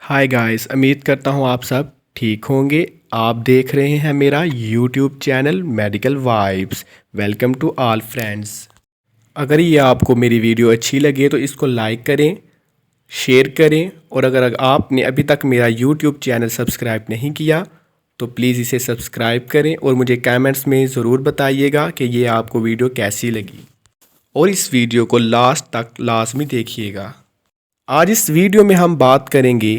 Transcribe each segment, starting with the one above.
Hi guys, उम्मीद करता हूँ आप सब ठीक होंगे। आप देख रहे हैं मेरा YouTube channel medical vibes. Welcome to all friends. अगर ये आपको मेरी वीडियो अच्छी लगे तो इसको लाइक करें, शेयर करें और अगर आपने अभी तक मेरा यूट्यूब चैनल सब्सक्राइब नहीं किया तो प्लीज़ इसे सब्सक्राइब करें और मुझे कमेंट्स में ज़रूर बताइएगा कि ये आपको वीडियो कैसी लगी और इस वीडियो को लास्ट तक लाजमी देखिएगा। आज इस वीडियो में हम बात करेंगे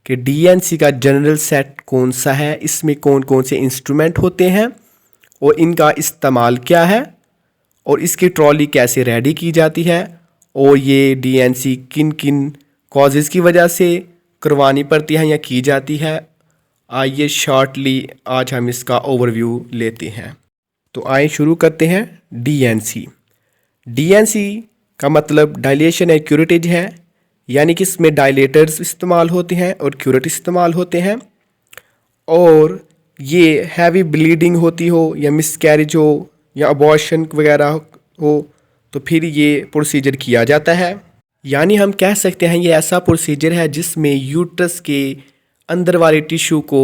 कि डीएनसी का जनरल सेट कौन सा है, इसमें कौन कौन से इंस्ट्रूमेंट होते हैं और इनका इस्तेमाल क्या है और इसकी ट्रॉली कैसे रेडी की जाती है और ये डीएनसी किन किन कॉजेज़ की वजह से करवानी पड़ती है या की जाती है। आइए शॉर्टली आज हम इसका ओवरव्यू लेते हैं। तो आइए शुरू करते हैं। डीएनसी डीएनसी का मतलब डायलेशन एंड क्यूरेटेज है, यानी कि इसमें डायलेटर्स इस्तेमाल होते हैं और क्यूरेट इस्तेमाल होते हैं। और ये हैवी ब्लीडिंग होती हो या मिसकैरेज हो या अबॉर्शन वगैरह हो तो फिर ये प्रोसीजर किया जाता है। यानी हम कह सकते हैं ये ऐसा प्रोसीजर है जिसमें यूट्रस के अंदर वाले टिश्यू को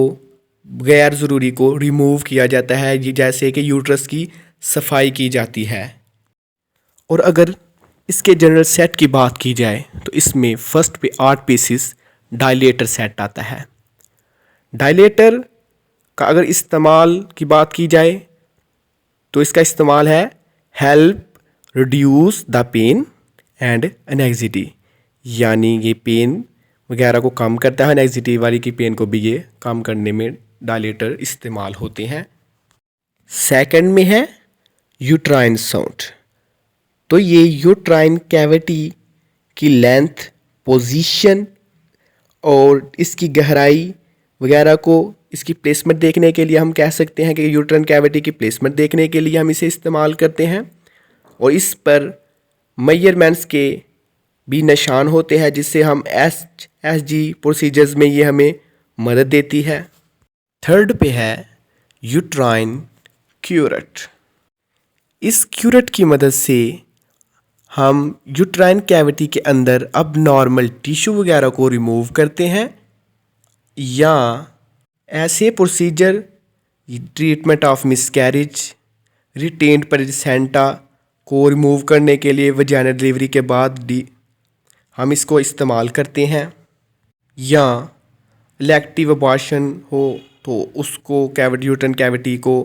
गैर ज़रूरी को रिमूव किया जाता है, ये जैसे कि यूट्रस की सफाई की जाती है। और अगर इसके जनरल सेट की बात की जाए तो इसमें फर्स्ट पे 8 पीसेस डायलेटर सेट आता है। डायलेटर का अगर इस्तेमाल की बात की जाए तो इसका इस्तेमाल है help reduce the pain and anxiety, यानी ये पेन वगैरह को कम करता है। एनेक्सिटी वाली की पेन को भी ये कम करने में डायलेटर इस्तेमाल होते हैं। सेकंड में है यूट्राइन साउंड। तो ये यूट्राइन कैविटी की लेंथ, पोजीशन और इसकी गहराई वगैरह को इसकी प्लेसमेंट देखने के लिए हम कह सकते हैं कि यूट्राइन कैविटी की प्लेसमेंट देखने के लिए हम इसे इस्तेमाल करते हैं। और इस पर मेजरमेंट्स के भी निशान होते हैं जिससे हम एसजी प्रोसीजर्स में ये हमें मदद देती है। थर्ड पे है यूट्राइन क्यूरेट। इस क्यूरेट की मदद से हम यूट्राइन कैविटी के अंदर अब नॉर्मल टिश्यू वगैरह को रिमूव करते हैं, या ऐसे procedure treatment of miscarriage, retained placenta को रिमूव करने के लिए वजाइनल डिलीवरी के बाद हम इसको इस्तेमाल करते हैं। या इलेक्टिव अबॉर्शन हो तो उसको यूट्राइन कैविटी को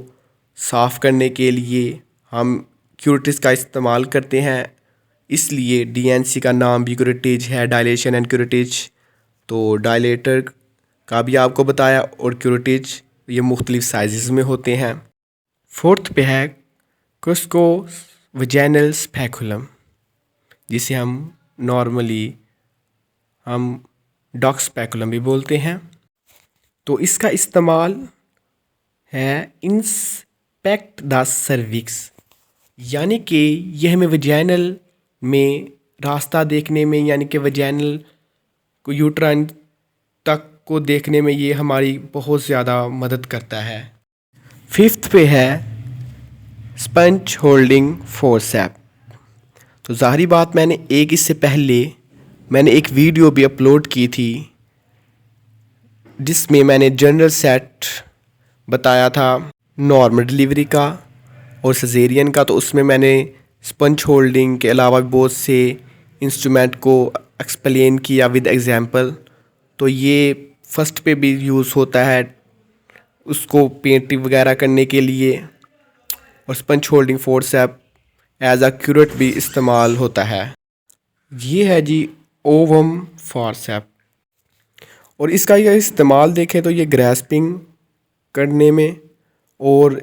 साफ़ करने के लिए हम क्यूरेटिस का इस्तेमाल करते हैं। इसलिए डीएनसी का नाम भी क्यूरेटेज है, डायलेशन एंड क्यूरेटेज। तो डायलेटर का भी आपको बताया और क्यूरेटेज ये मुख्तलिफ साइज़ में होते हैं। फोर्थ पे है क्रुस्को वजाइनल स्पेकुलम, जिसे हम नॉर्मली डॉग स्पेकुलम भी बोलते हैं। तो इसका इस्तेमाल है इंस्पेक्ट द सर्विक्स, यानी कि यह हमें वजाइनल में रास्ता देखने में, यानी कि वजाइनल को यूट्राइन तक को देखने में ये हमारी बहुत ज़्यादा मदद करता है। फिफ्थ पे है स्पंज होल्डिंग फोर्सेप। तो ज़ाहिरी बात, इससे पहले मैंने एक वीडियो भी अपलोड की थी जिसमें मैंने जनरल सेट बताया था नॉर्मल डिलीवरी का और सजेरियन का। तो उसमें मैंने स्पंज होल्डिंग के अलावा बहुत से इंस्ट्रूमेंट को एक्सप्लेन किया विद एग्जांपल। तो ये फर्स्ट पे भी यूज़ होता है उसको पेंटिंग वगैरह करने के लिए, और sponge holding forcep as a curette भी इस्तेमाल होता है। ये है जी ओवम फोर्सेप, और इसका ये इस्तेमाल देखें तो ये ग्रैस्पिंग करने में और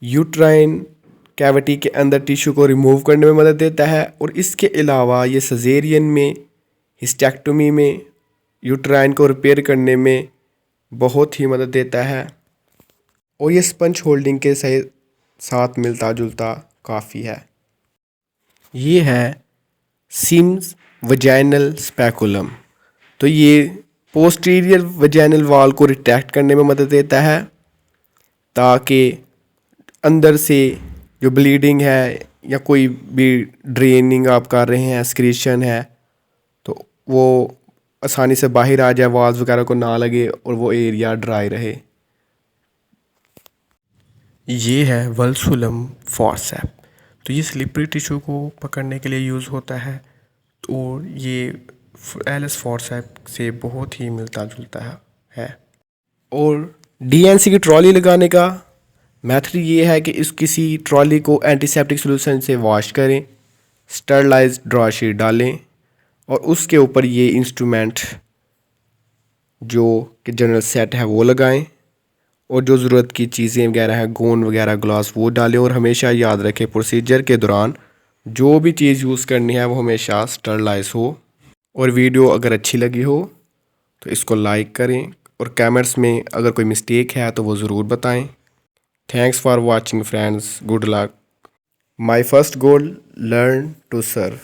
यूट्राइन कैविटी के अंदर टिश्यू को रिमूव करने में मदद देता है। और इसके अलावा ये सजेरियन में, हिस्टेक्टोमी में यूट्राइन को रिपेयर करने में बहुत ही मदद देता है। और ये स्पंज होल्डिंग के साथ मिलता जुलता काफ़ी है। ये है सिम्स वजाइनल स्पेकुलम। तो ये पोस्टीरियर वजाइनल वॉल को रिट्रैक्ट करने में मदद देता है ताकि अंदर से जो ब्लीडिंग है या कोई भी ड्रेनिंग आप कर रहे हैं, एक्सक्रीशन है, तो वो आसानी से बाहर आ जाए, वाल्स वगैरह को ना लगे और वो एरिया ड्राई रहे। ये है वल्सुलम फॉर्सेप। तो ये स्लिपरी टिश्यू को पकड़ने के लिए यूज़ होता है। तो ये एलिस फॉर्सेप से बहुत ही मिलता जुलता है। और डीएनसी की ट्रॉली लगाने का मेथड ये है कि इस किसी ट्रॉली को एंटीसेप्टिक सॉल्यूशन से वॉश करें, स्टरलाइज्ड ड्रॉ शीट डालें और उसके ऊपर ये इंस्ट्रूमेंट जो कि जनरल सेट है वो लगाएं और जो ज़रूरत की चीज़ें वगैरह हैं, गोंद वगैरह, ग्लास, वो डालें। और हमेशा याद रखें प्रोसीजर के दौरान जो भी चीज़ यूज़ करनी है वो हमेशा स्टरलाइज हो। और वीडियो अगर अच्छी लगी हो तो इसको लाइक करें और कमेंट्स में अगर कोई मिस्टेक है तो वो ज़रूर बताएं। Thanks for watching friends, good luck. My first goal, learn to serve.